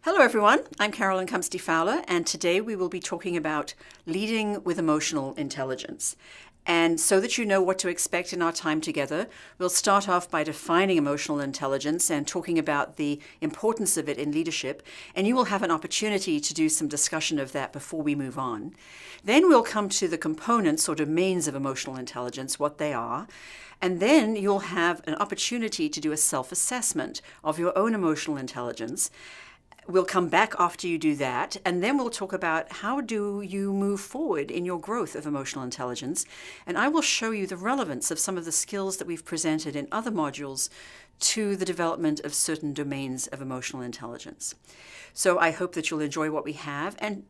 Hello everyone, I'm Carolyn Cumsty Fowler, and today we will be talking about leading with emotional intelligence. And so that you know what to expect in our time together, we'll start off by defining emotional intelligence and talking about the importance of it in leadership, and you will have an opportunity to do some discussion of that before we move on. Then we'll come to the components or domains of emotional intelligence, what they are, and then you'll have an opportunity to do a self-assessment of your own emotional intelligence. We'll come back after you do that, and then we'll talk about how do you move forward in your growth of emotional intelligence. And I will show you the relevance of some of the skills that we've presented in other modules to the development of certain domains of emotional intelligence. So I hope that you'll enjoy what we have. And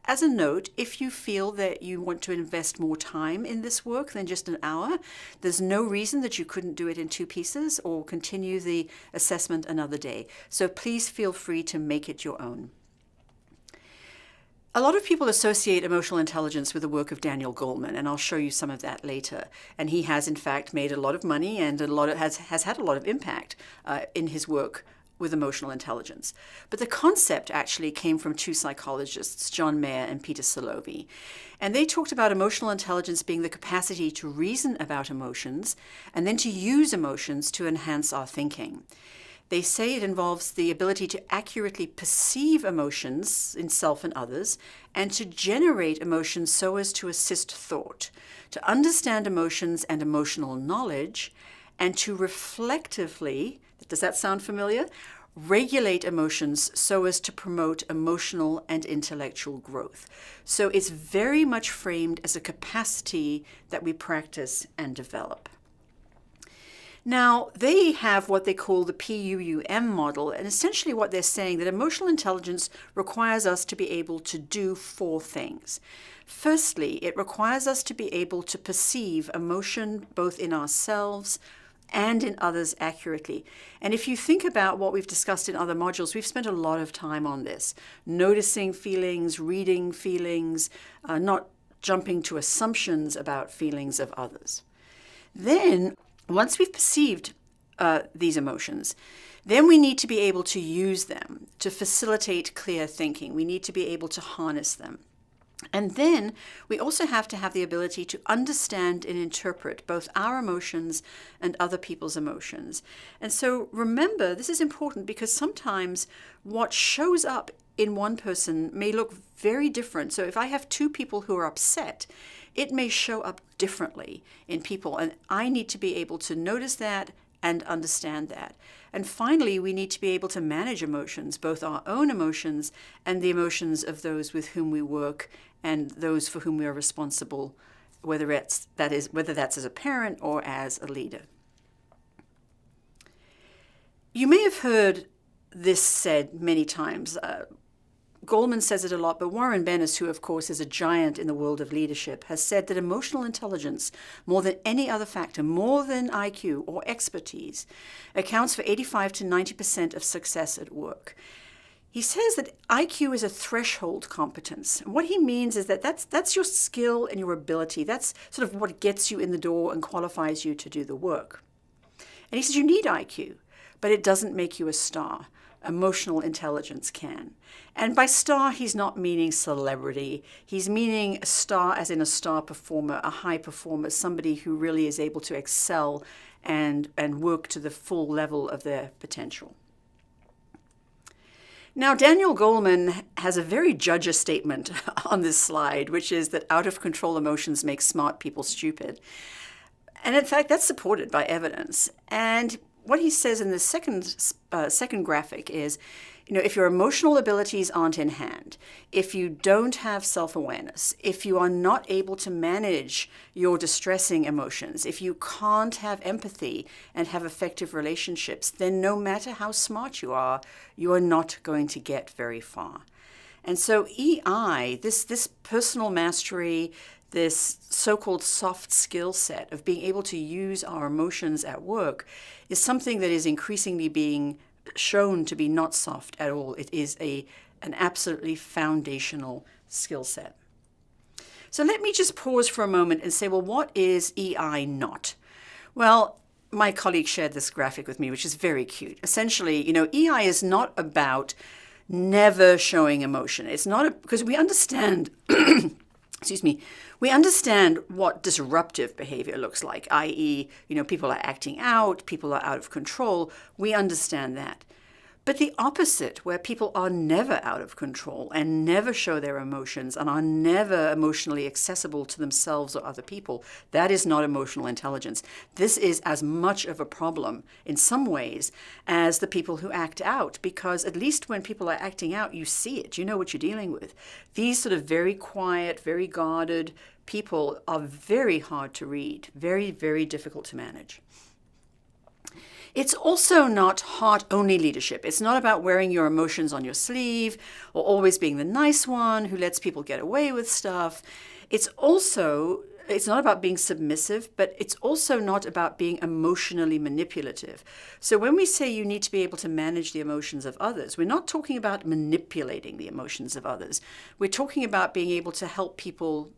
as a note, if you feel that you want to invest more time in this work than just an hour, there's no reason that you couldn't do it in two pieces or continue the assessment another day. So please feel free to make it your own. A lot of people associate emotional intelligence with the work of Daniel Goleman, and I'll show you some of that later. And he has, in fact, made a lot of money and has had a lot of impact in his work with emotional intelligence. But the concept actually came from two psychologists, John Mayer and Peter Salovey. And they talked about emotional intelligence being the capacity to reason about emotions and then to use emotions to enhance our thinking. They say it involves the ability to accurately perceive emotions in self and others and to generate emotions so as to assist thought, to understand emotions and emotional knowledge, and to reflectively, does that sound familiar? Regulate emotions so as to promote emotional and intellectual growth. So it's very much framed as a capacity that we practice and develop. Now, they have what they call the PUUM model, and essentially what they're saying that emotional intelligence requires us to be able to do four things. Firstly, it requires us to be able to perceive emotion both in ourselves and in others accurately. And if you think about what we've discussed in other modules, we've spent a lot of time on this, noticing feelings, reading feelings, not jumping to assumptions about feelings of others. Then, once we've perceived these emotions, then we need to be able to use them to facilitate clear thinking. We need to be able to harness them. And then we also have to have the ability to understand and interpret both our emotions and other people's emotions. And so remember, this is important because sometimes what shows up in one person may look very different. So if I have two people who are upset, it may show up differently in people. And I need to be able to notice that and understand that. And finally, we need to be able to manage emotions, both our own emotions and the emotions of those with whom we work and those for whom we are responsible, whether that's as a parent or as a leader. You may have heard this said many times. Goleman says it a lot, but Warren Bennis, who of course is a giant in the world of leadership, has said that emotional intelligence, more than any other factor, more than IQ or expertise, accounts for 85 to 90% of success at work. He says that IQ is a threshold competence. And what he means is that that's your skill and your ability. That's sort of what gets you in the door and qualifies you to do the work. And he says you need IQ, but it doesn't make you a star. Emotional intelligence can. And by star, he's not meaning celebrity. He's meaning a star as in a star performer, a high performer, somebody who really is able to excel and work to the full level of their potential. Now, Daniel Goleman has a very judge statement on this slide, which is that out of control emotions make smart people stupid. And in fact, that's supported by evidence. And what he says in the second graphic is, if your emotional abilities aren't in hand, if you don't have self-awareness, if you are not able to manage your distressing emotions, if you can't have empathy and have effective relationships, then no matter how smart you are not going to get very far. And so EI, this personal mastery, this so-called soft skill set of being able to use our emotions at work is something that is increasingly being shown to be not soft at all. It is an absolutely foundational skill set. So let me just pause for a moment and say, well, what is EI not? Well, my colleague shared this graphic with me, which is very cute. Essentially, EI is not about never showing emotion. It's not because we understand, excuse me, we understand what disruptive behavior looks like, i.e., people are acting out, people are out of control. We understand that. But the opposite, where people are never out of control and never show their emotions and are never emotionally accessible to themselves or other people, that is not emotional intelligence. This is as much of a problem in some ways as the people who act out, because at least when people are acting out, you see it, you know what you're dealing with. These sort of very quiet, very guarded people are very hard to read, very, very difficult to manage. It's also not heart-only leadership. It's not about wearing your emotions on your sleeve or always being the nice one who lets people get away with stuff. It's not about being submissive, but it's also not about being emotionally manipulative. So when we say you need to be able to manage the emotions of others, we're not talking about manipulating the emotions of others. We're talking about being able to help people,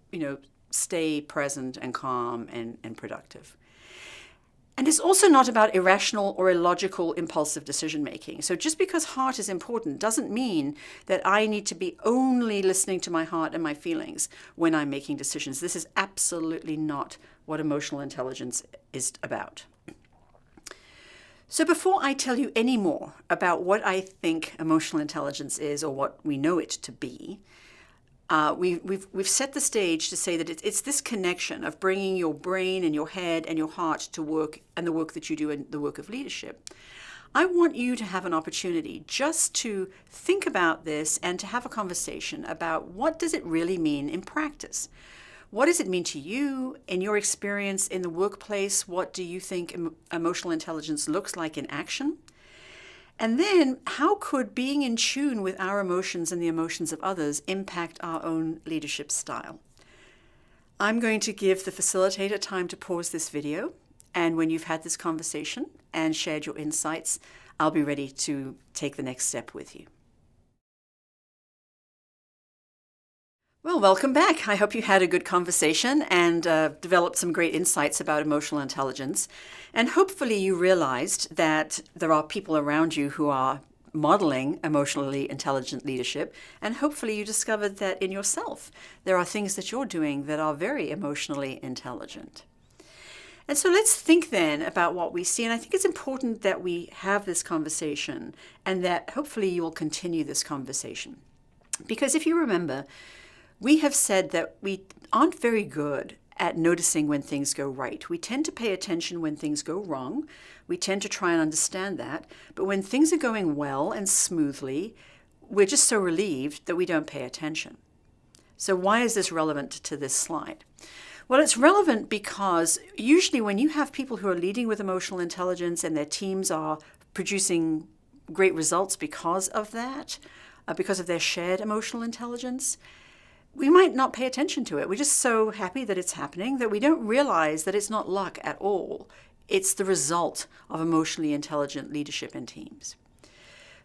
stay present and calm and productive. And it's also not about irrational or illogical impulsive decision-making. So just because heart is important doesn't mean that I need to be only listening to my heart and my feelings when I'm making decisions. This is absolutely not what emotional intelligence is about. So before I tell you any more about what I think emotional intelligence is or what we know it to be, we've set the stage to say that it's this connection of bringing your brain and your head and your heart to work, and the work that you do in the work of leadership. I want you to have an opportunity just to think about this and to have a conversation about what does it really mean in practice. What does it mean to you in your experience in the workplace? What do you think emotional intelligence looks like in action? And then how could being in tune with our emotions and the emotions of others impact our own leadership style? I'm going to give the facilitator time to pause this video. And when you've had this conversation and shared your insights, I'll be ready to take the next step with you. Well, welcome back. I hope you had a good conversation and developed some great insights about emotional intelligence. And hopefully you realized that there are people around you who are modeling emotionally intelligent leadership. And hopefully you discovered that in yourself, there are things that you're doing that are very emotionally intelligent. And so let's think then about what we see. And I think it's important that we have this conversation and that hopefully you will continue this conversation. Because if you remember, we have said that we aren't very good at noticing when things go right. We tend to pay attention when things go wrong. We tend to try and understand that. But when things are going well and smoothly, we're just so relieved that we don't pay attention. So why is this relevant to this slide? Well, it's relevant because usually when you have people who are leading with emotional intelligence and their teams are producing great results because of that, because of their shared emotional intelligence, we might not pay attention to it. We're just so happy that it's happening that we don't realize that it's not luck at all. It's the result of emotionally intelligent leadership in teams.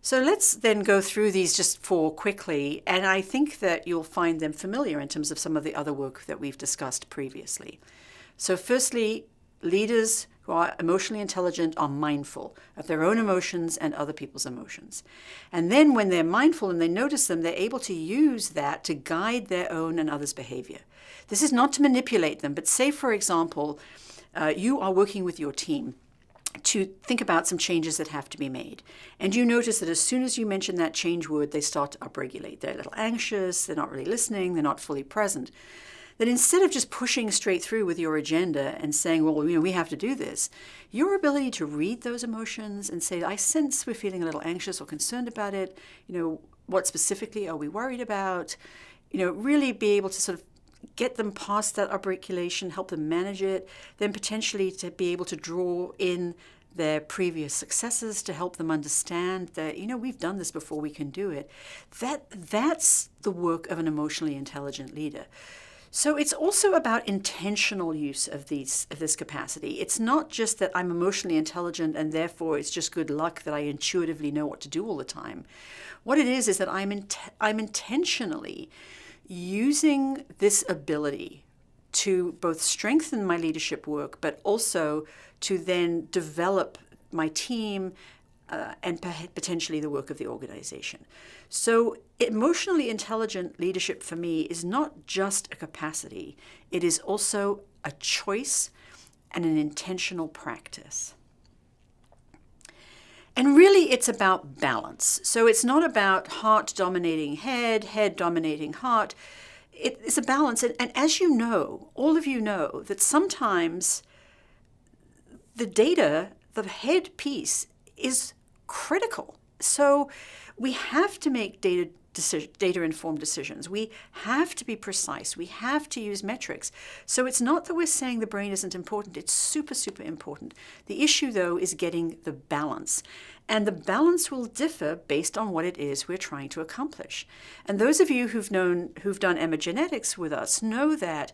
So let's then go through these just four quickly, and I think that you'll find them familiar in terms of some of the other work that we've discussed previously. So firstly, leaders who are emotionally intelligent are mindful of their own emotions and other people's emotions. And then when they're mindful and they notice them, they're able to use that to guide their own and others' behavior. This is not to manipulate them, but say, for example, you are working with your team to think about some changes that have to be made. And you notice that as soon as you mention that change word, they start to upregulate. They're a little anxious, they're not really listening, they're not fully present. That instead of just pushing straight through with your agenda and saying, well, we have to do this, your ability to read those emotions and say, I sense we're feeling a little anxious or concerned about it, what specifically are we worried about, really be able to sort of get them past that upregulation, help them manage it, then potentially to be able to draw in their previous successes to help them understand that, we've done this before, we can do it. That's the work of an emotionally intelligent leader. So it's also about intentional use of this capacity. It's not just that I'm emotionally intelligent and therefore it's just good luck that I intuitively know what to do all the time. What it is that I'm intentionally using this ability to both strengthen my leadership work, but also to then develop my team and potentially the work of the organization. So emotionally intelligent leadership for me is not just a capacity, it is also a choice and an intentional practice. And really it's about balance. So it's not about heart dominating head, head dominating heart. It's a balance. And as you know, all of you know, that sometimes the data, the head piece, is critical. So we have to make data-informed decisions. We have to be precise. We have to use metrics. So it's not that we're saying the brain isn't important. It's super, super important. The issue, though, is getting the balance. And the balance will differ based on what it is we're trying to accomplish. And those of you who've done epigenetics with us know that,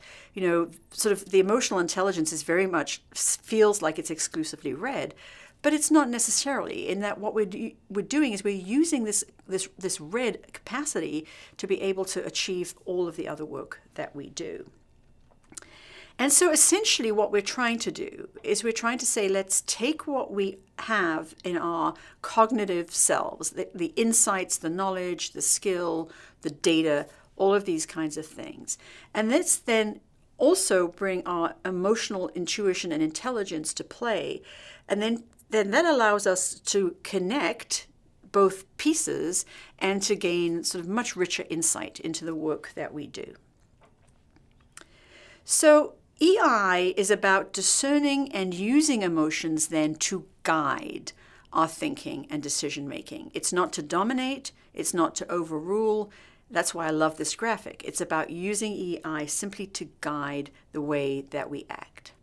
sort of the emotional intelligence is very much feels like it's exclusively red. But it's not necessarily, in that what we're doing is we're using this red capacity to be able to achieve all of the other work that we do. And so essentially what we're trying to do is we're trying to say, let's take what we have in our cognitive selves, the insights, the knowledge, the skill, the data, all of these kinds of things. And let's then also bring our emotional intuition and intelligence to play. And then that allows us to connect both pieces and to gain sort of much richer insight into the work that we do. So EI is about discerning and using emotions then to guide our thinking and decision making. It's not to dominate, it's not to overrule. That's why I love this graphic. It's about using EI simply to guide the way that we act.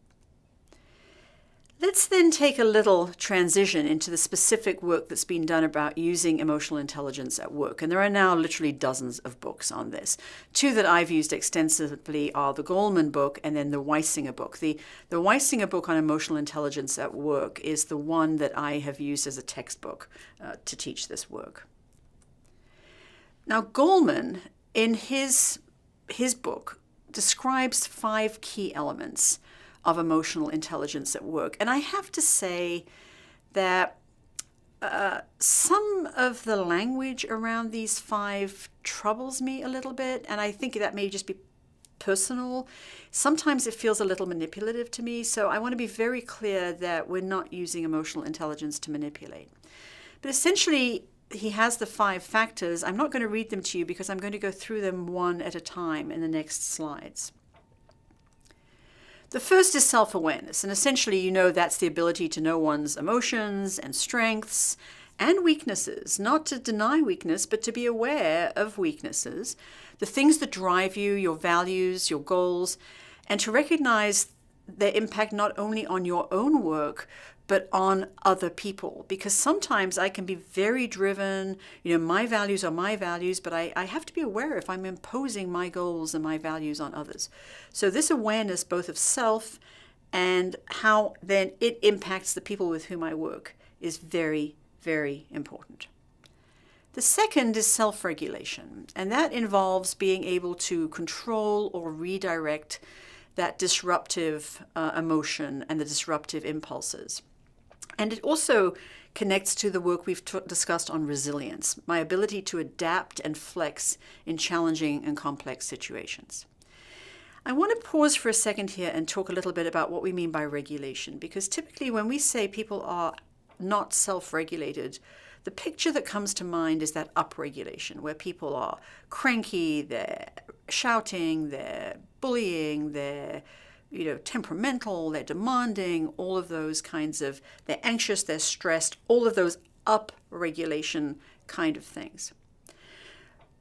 Let's then take a little transition into the specific work that's been done about using emotional intelligence at work. And there are now literally dozens of books on this. Two that I've used extensively are the Goleman book and then the Weisinger book. The Weisinger book on emotional intelligence at work is the one that I have used as a textbook to teach this work. Now, Goleman, in his book, describes 5 key elements of emotional intelligence at work. And I have to say that some of the language around these 5 troubles me a little bit, and I think that may just be personal. Sometimes it feels a little manipulative to me, so I want to be very clear that we're not using emotional intelligence to manipulate. But essentially, he has the 5 factors. I'm not going to read them to you because I'm going to go through them one at a time in the next slides. The first is self-awareness, and essentially, that's the ability to know one's emotions and strengths and weaknesses, not to deny weakness, but to be aware of weaknesses, the things that drive you, your values, your goals, and to recognize their impact not only on your own work, but on other people. Because sometimes I can be very driven, my values are my values, but I have to be aware if I'm imposing my goals and my values on others. So this awareness both of self and how then it impacts the people with whom I work is very, very important. The second is self-regulation, and that involves being able to control or redirect that disruptive emotion and the disruptive impulses. And it also connects to the work we've discussed on resilience, my ability to adapt and flex in challenging and complex situations. I want to pause for a second here and talk a little bit about what we mean by regulation, because typically when we say people are not self-regulated, the picture that comes to mind is that upregulation, where people are cranky, they're shouting, they're bullying, they're temperamental, they're demanding, all of those kinds of, they're anxious, they're stressed, all of those up-regulation kind of things.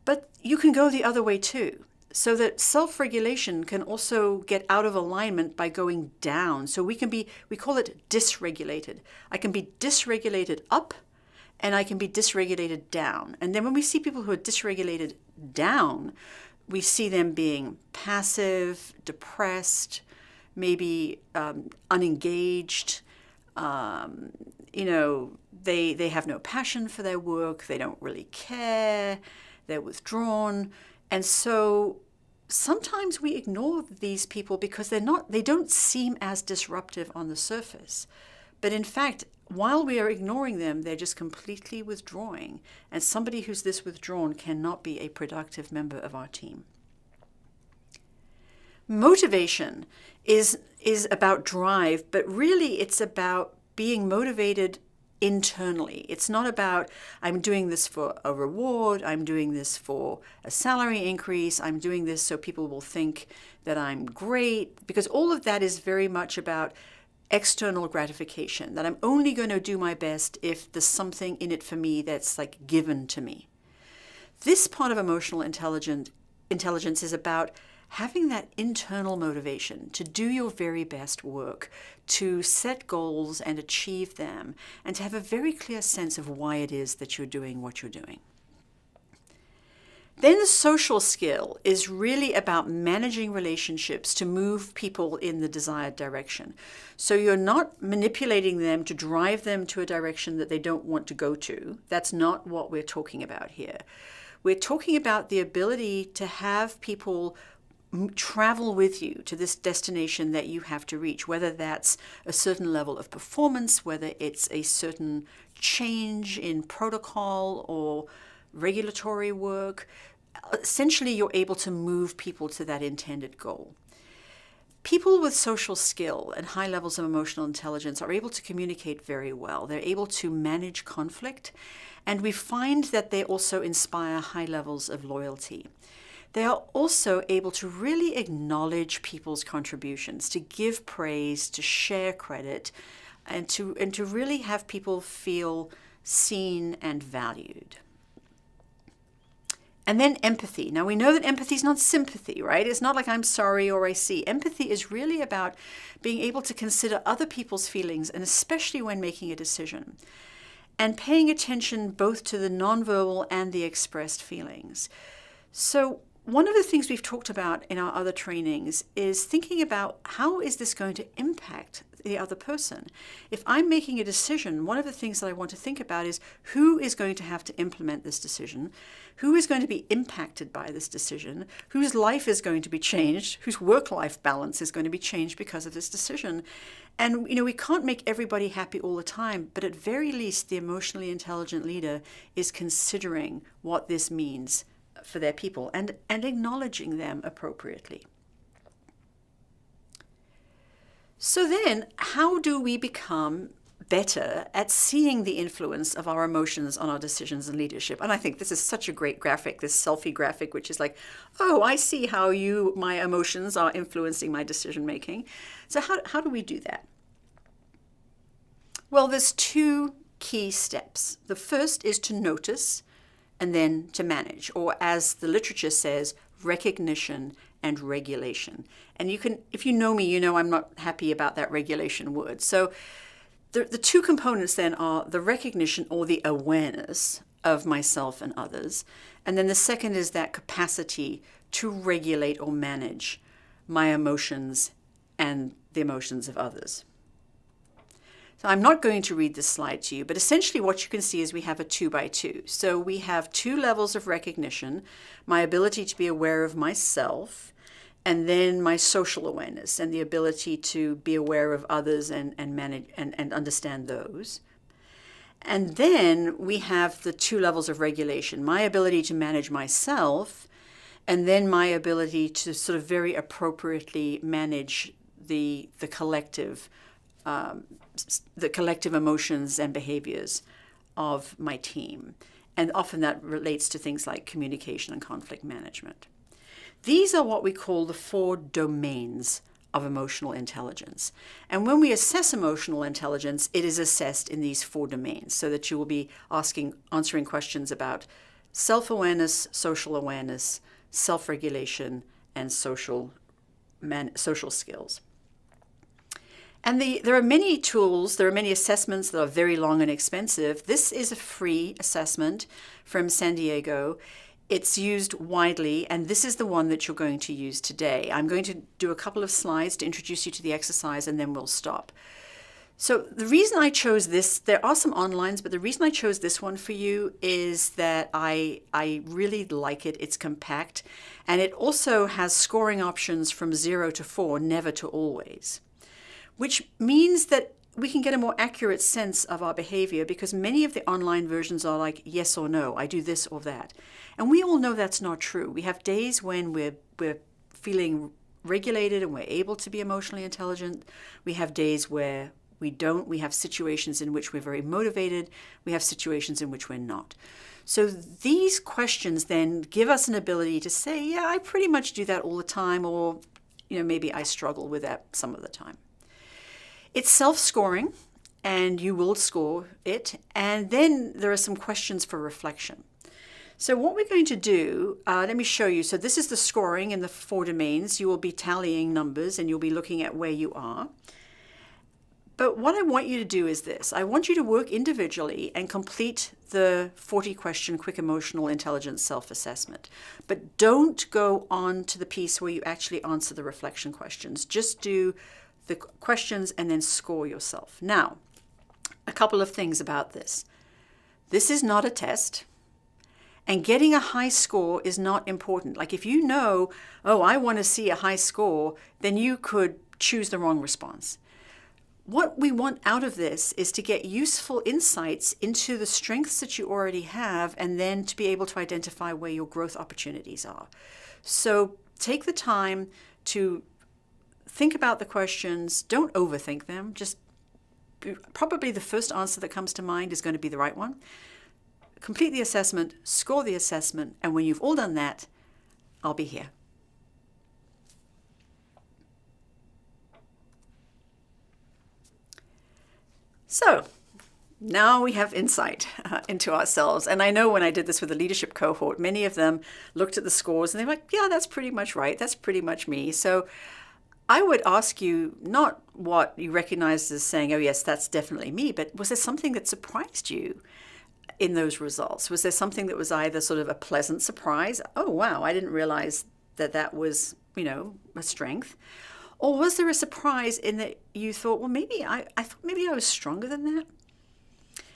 But you can go the other way too, so that self-regulation can also get out of alignment by going down. So we call it dysregulated. I can be dysregulated up, and I can be dysregulated down. And then when we see people who are dysregulated down, we see them being passive, depressed, maybe unengaged. They have no passion for their work. They don't really care. They're withdrawn. And so sometimes we ignore these people because they don't seem as disruptive on the surface. But in fact, while we are ignoring them, they're just completely withdrawing. And somebody who's this withdrawn cannot be a productive member of our team. Motivation is about drive, but really it's about being motivated internally. It's not about, I'm doing this for a reward, I'm doing this for a salary increase, I'm doing this so people will think that I'm great, because all of that is very much about external gratification, that I'm only going to do my best if there's something in it for me that's like given to me. This part of emotional intelligence is about having that internal motivation to do your very best work, to set goals and achieve them, and to have a very clear sense of why it is that you're doing what you're doing. Then the social skill is really about managing relationships to move people in the desired direction. So you're not manipulating them to drive them to a direction that they don't want to go to. That's not what we're talking about here. We're talking about the ability to have people travel with you to this destination that you have to reach, whether that's a certain level of performance, whether it's a certain change in protocol or regulatory work. Essentially, you're able to move people to that intended goal. People with social skill and high levels of emotional intelligence are able to communicate very well. They're able to manage conflict, and we find that they also inspire high levels of loyalty. They are also able to really acknowledge people's contributions, to give praise, to share credit, and to really have people feel seen and valued. And then empathy. Now we know that empathy is not sympathy, right? It's not like I'm sorry or I see. Empathy is really about being able to consider other people's feelings, and especially when making a decision, and paying attention both to the nonverbal and the expressed feelings. So one of the things we've talked about in our other trainings is thinking about how is this going to impact the other person. If I'm making a decision, one of the things that I want to think about is who is going to have to implement this decision, who is going to be impacted by this decision, whose life is going to be changed, whose work-life balance is going to be changed because of this decision. And we can't make everybody happy all the time, but at very least the emotionally intelligent leader is considering what this means for their people and acknowledging them appropriately. So then, how do we become better at seeing the influence of our emotions on our decisions and leadership? And I think this is such a great graphic, this selfie graphic, which is like, oh, I see how my emotions are influencing my decision making. So how do we do that? Well, there's two key steps. The first is to notice, and then to manage, or as the literature says, recognition and regulation. And if you know me, you know I'm not happy about that regulation word. So the two components then are the recognition or the awareness of myself and others. And then the second is that capacity to regulate or manage my emotions and the emotions of others. So I'm not going to read this slide to you, but essentially what you can see is we have a 2x2. So we have two levels of recognition, my ability to be aware of myself, and then my social awareness and the ability to be aware of others and manage and understand those. And then we have the two levels of regulation, my ability to manage myself, and then my ability to sort of very appropriately manage the collective emotions and behaviors of my team. And often that relates to things like communication and conflict management. These are what we call the 4 domains of emotional intelligence. And when we assess emotional intelligence, it is assessed in these 4 domains, so that you will be answering questions about self-awareness, social awareness, self-regulation, and social skills. And there are many tools, there are many assessments that are very long and expensive. This is a free assessment from San Diego. It's used widely, and this is the one that you're going to use today. I'm going to do a couple of slides to introduce you to the exercise, and then we'll stop. So the reason I chose this, there are some onlines, but the reason I chose this one for you is that I really like it. It's compact, and it also has scoring options from 0 to 4, never to always. Which means that we can get a more accurate sense of our behavior, because many of the online versions are like yes or no, I do this or that. And we all know that's not true. We have days when we're feeling regulated and we're able to be emotionally intelligent. We have days where we don't. We have situations in which we're very motivated. We have situations in which we're not. So these questions then give us an ability to say, yeah, I pretty much do that all the time, or maybe I struggle with that some of the time. It's self-scoring, and you will score it. And then there are some questions for reflection. So what we're going to do, let me show you. So this is the scoring in the 4 domains. You will be tallying numbers, and you'll be looking at where you are. But what I want you to do is this. I want you to work individually and complete the 40-question quick emotional intelligence self-assessment. But don't go on to the piece where you actually answer the reflection questions. Just do the questions and then score yourself. Now, a couple of things about this. This is not a test, and getting a high score is not important. Like if you know, oh, I want to see a high score, then you could choose the wrong response. What we want out of this is to get useful insights into the strengths that you already have, and then to be able to identify where your growth opportunities are. So take the time to think about the questions. Don't overthink them. Just probably the first answer that comes to mind is going to be the right one. Complete the assessment, score the assessment, and when you've all done that, I'll be here. So now we have insight into ourselves. And I know when I did this with the leadership cohort, many of them looked at the scores and they're like, yeah, that's pretty much right. That's pretty much me. So I would ask you not what you recognized as saying, oh, yes, that's definitely me, but was there something that surprised you in those results? Was there something that was either sort of a pleasant surprise? Oh, wow, I didn't realize that that was, a strength. Or was there a surprise in that you thought, well, maybe I thought maybe I was stronger than that?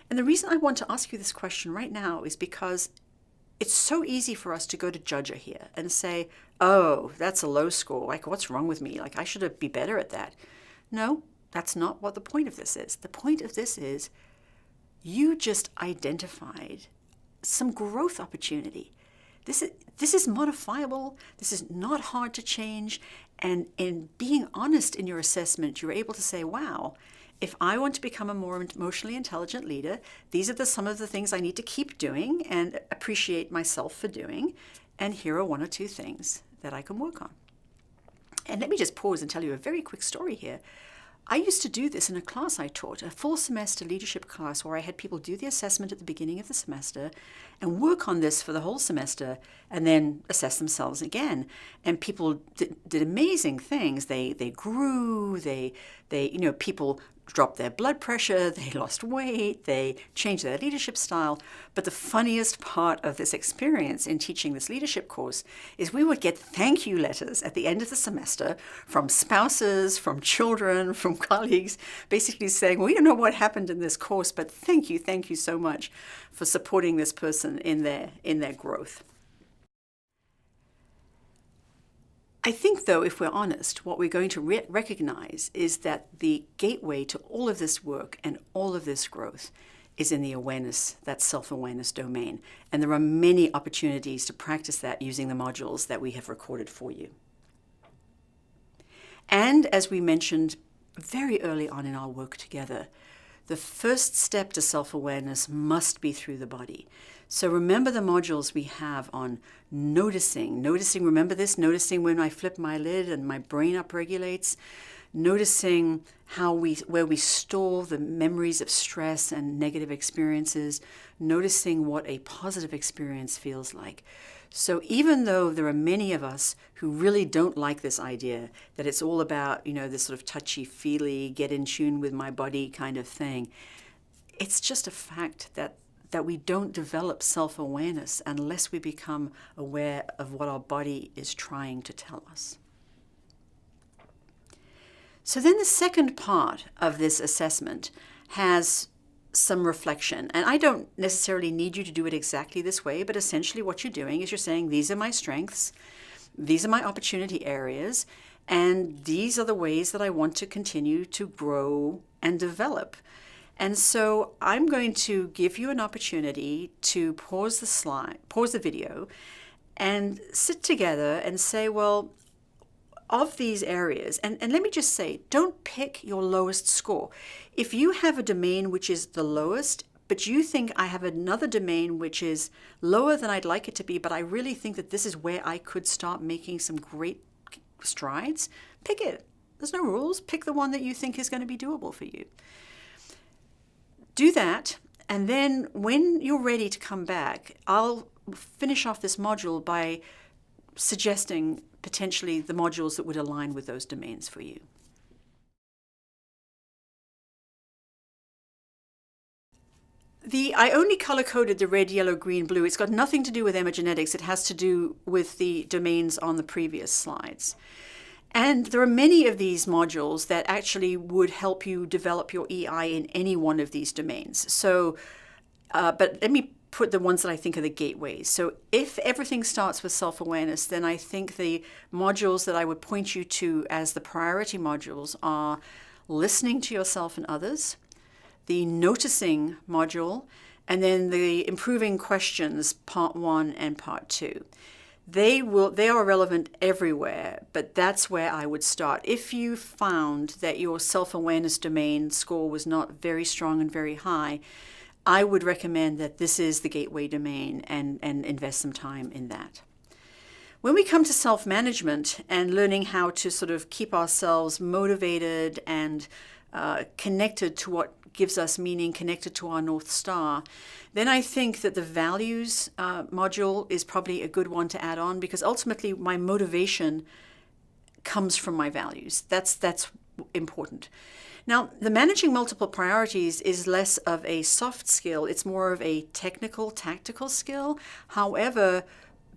And the reason I want to ask you this question right now is because it's so easy for us to go to Judger here and say, oh, that's a low score. Like, what's wrong with me? Like, I should be better at that. No, that's not what the point of this is. The point of this is you just identified some growth opportunity. This is modifiable. This is not hard to change. And in being honest in your assessment, you're able to say, wow, if I want to become a more emotionally intelligent leader, these are some of the things I need to keep doing and appreciate myself for doing. And here are 1 or 2 things that I can work on. And let me just pause and tell you a very quick story here. I used to do this in a class I taught, a full semester leadership class where I had people do the assessment at the beginning of the semester and work on this for the whole semester and then assess themselves again. And people did amazing things. They grew, people dropped their blood pressure, they lost weight, they changed their leadership style. But the funniest part of this experience in teaching this leadership course is we would get thank you letters at the end of the semester from spouses, from children, from colleagues, basically saying, well, we don't know what happened in this course, but thank you so much for supporting this person in their growth. I think, though, if we're honest, what we're going to recognize is that the gateway to all of this work and all of this growth is in the awareness, that self-awareness domain. And there are many opportunities to practice that using the modules that we have recorded for you. And as we mentioned very early on in our work together, the first step to self-awareness must be through the body. So remember the modules we have on noticing, remember this, noticing when I flip my lid and my brain upregulates, noticing where we store the memories of stress and negative experiences, noticing what a positive experience feels like. So even though there are many of us who really don't like this idea that it's all about, this sort of touchy-feely, get in tune with my body kind of thing, it's just a fact that we don't develop self-awareness unless we become aware of what our body is trying to tell us. So then the second part of this assessment has some reflection. And I don't necessarily need you to do it exactly this way, but essentially what you're doing is you're saying, these are my strengths, these are my opportunity areas, And these are the ways that I want to continue to grow and develop. And so I'm going to give you an opportunity to pause the video, and sit together and say, well, of these areas, and let me just say, don't pick your lowest score. If you have a domain which is the lowest, but you think I have another domain which is lower than I'd like it to be, but I really think that this is where I could start making some great strides, pick it. There's no rules. Pick the one that you think is going to be doable for you. Do that, and then when you're ready to come back, I'll finish off this module by suggesting potentially the modules that would align with those domains for you. I only color-coded the red, yellow, green, blue. It's got nothing to do with epigenetics. It has to do with the domains on the previous slides. And there are many of these modules that actually would help you develop your EI in any one of these domains. So, but let me put the ones that I think are the gateways. So if everything starts with self-awareness, then I think the modules that I would point you to as the priority modules are listening to yourself and others, the noticing module, and then the improving questions, part 1 and part 2. They are relevant everywhere, but that's where I would start. If you found that your self-awareness domain score was not very strong and very high, I would recommend that this is the gateway domain and invest some time in that. When we come to self-management and learning how to sort of keep ourselves motivated and connected to what gives us meaning, connected to our North Star, then I think that the values module is probably a good one to add on, because ultimately my motivation comes from my values. That's important. Now, the managing multiple priorities is less of a soft skill. It's more of a technical, tactical skill. However,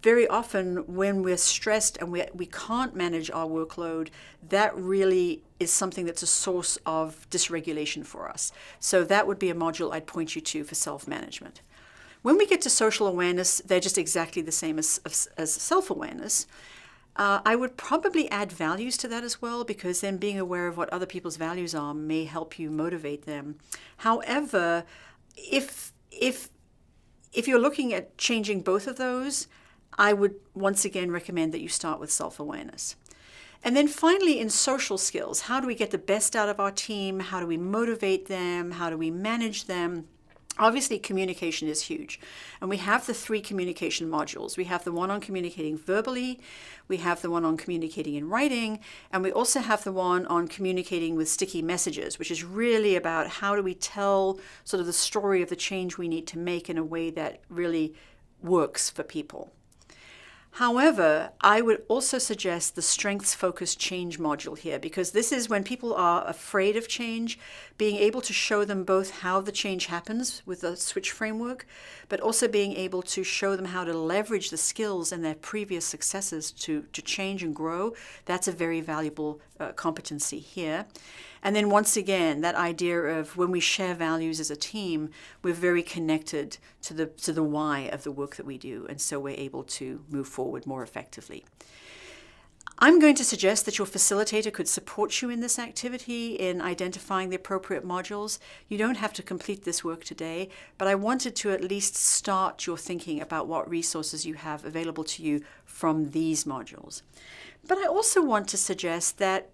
very often when we're stressed and we can't manage our workload, that really is something that's a source of dysregulation for us. So that would be a module I'd point you to for self-management. When we get to social awareness, they're just exactly the same as self-awareness. I would probably add values to that as well, because then being aware of what other people's values are may help you motivate them. However, if you're looking at changing both of those, I would once again recommend that you start with self-awareness. And then finally, in social skills, how do we get the best out of our team? How do we motivate them? How do we manage them? Obviously, communication is huge. And we have the 3 communication modules. We have the one on communicating verbally, we have the one on communicating in writing, and we also have the one on communicating with sticky messages, which is really about how do we tell sort of the story of the change we need to make in a way that really works for people. However, I would also suggest the strengths-focused change module here, because this is when people are afraid of change, being able to show them both how the change happens with the switch framework, but also being able to show them how to leverage the skills and their previous successes to change and grow. That's a very valuable competency here. And then once again, that idea of when we share values as a team, we're very connected to the why of the work that we do, and so we're able to move forward more effectively. I'm going to suggest that your facilitator could support you in this activity in identifying the appropriate modules. You don't have to complete this work today, but I wanted to at least start your thinking about what resources you have available to you from these modules. But I also want to suggest that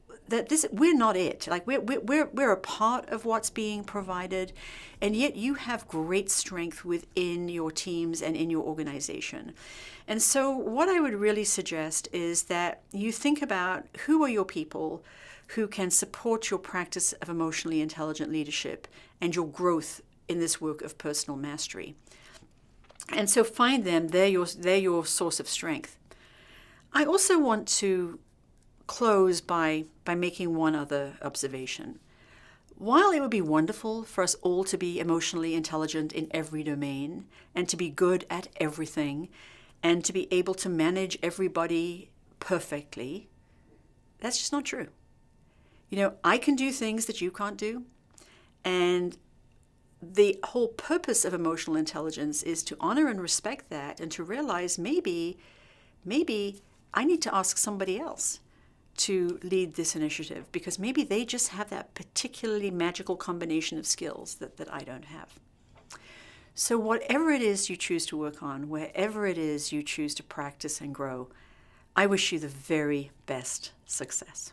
we're not it. Like we're a part of what's being provided, and yet you have great strength within your teams and in your organization. And so what I would really suggest is that you think about who are your people who can support your practice of emotionally intelligent leadership and your growth in this work of personal mastery. And so find them, they're your source of strength. I also want to close by making one other observation. While it would be wonderful for us all to be emotionally intelligent in every domain and to be good at everything and to be able to manage everybody perfectly, that's just not true. You know, I can do things that you can't do, and the whole purpose of emotional intelligence is to honor and respect that and to realize maybe I need to ask somebody else to lead this initiative, because maybe they just have that particularly magical combination of skills that I don't have. So whatever it is you choose to work on, wherever it is you choose to practice and grow, I wish you the very best success.